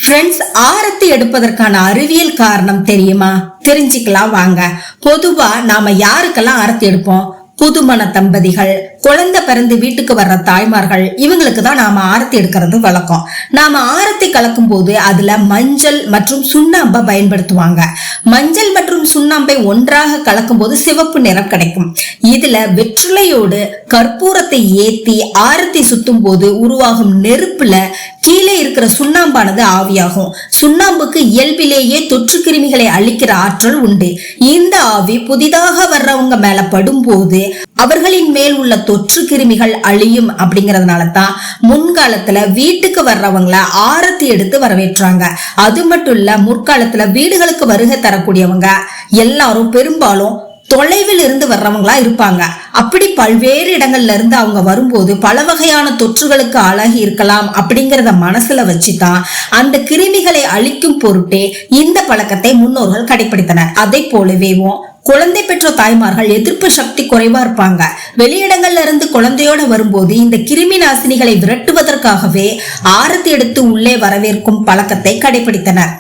Friends, ஆரத்தி எடுப்பதற்கான அறிவியல் காரணம் தெரியுமா? தெரிஞ்சுக்கலாம் வாங்க. பொதுவா நாம யாருக்கெல்லாம் ஆரத்தி எடுப்போம்? புதுமண தம்பதிகள், குழந்தை பிறந்து வீட்டுக்கு வர்ற தாய்மார்கள், இவங்களுக்கு தான் நாம ஆரத்தி எடுக்கிறது வழக்கம். நாம ஆரத்தி கலக்கும் போது அதுல மஞ்சள் மற்றும் சுண்ணாம்பை பயன்படுத்துவாங்க. மஞ்சள் மற்றும் சுண்ணாம்பை ஒன்றாக கலக்கும் போது சிவப்பு நிறம் கிடைக்கும். இதுல வெற்றிலையோடு கற்பூரத்தை ஏத்தி ஆரத்தி சுத்தும் போது உருவாகும் நெருப்புல கீழே இருக்கிற சுண்ணாம்பானது ஆவியாகும். சுண்ணாம்புக்கு இயல்பிலேயே தொற்று கிருமிகளை அழிக்கிற ஆற்றல் உண்டு. இந்த ஆவி புதிதாக வர்றவங்க மேல படும்போது அவர்களின் மேல் உள்ள தொற்று கிருமிகள் அழியும். அப்படிங்கறதுனால தான் முன்காலத்துல வீட்டுக்கு வர்றவங்கள ஆரத்தி எடுத்து வரவேற்றாங்க. அது மட்டும் இல்ல, முற்காலத்துல வீடுகளுக்கு வருகை தரக்கூடியவங்க எல்லாரும் பெரும்பாலும் தொலைவில் இருந்து வர்றவங்களா இருப்பாங்க. அப்படி பல்வேறு இடங்கள்ல இருந்து அவங்க வரும்போது பல வகையான தொற்றுகளுக்கு ஆளாகி இருக்கலாம். அப்படிங்கறத மனசுல வச்சுதான் அந்த கிருமிகளை அழிக்கும் பொருட்டே இந்த பழக்கத்தை முன்னோர்கள் கடைபிடித்தனர். அதை போலவேவும் குழந்தை பெற்ற தாய்மார்கள் எதிர்ப்பு சக்தி குறைவா இருப்பாங்க. வெளியிடங்கள்ல இருந்து குழந்தையோட வரும்போது இந்த கிருமி நாசினிகளை விரட்டுவதற்காகவே ஆரத்தி எடுத்து உள்ளே வரவேற்கும் பழக்கத்தை கடைபிடித்தனர்.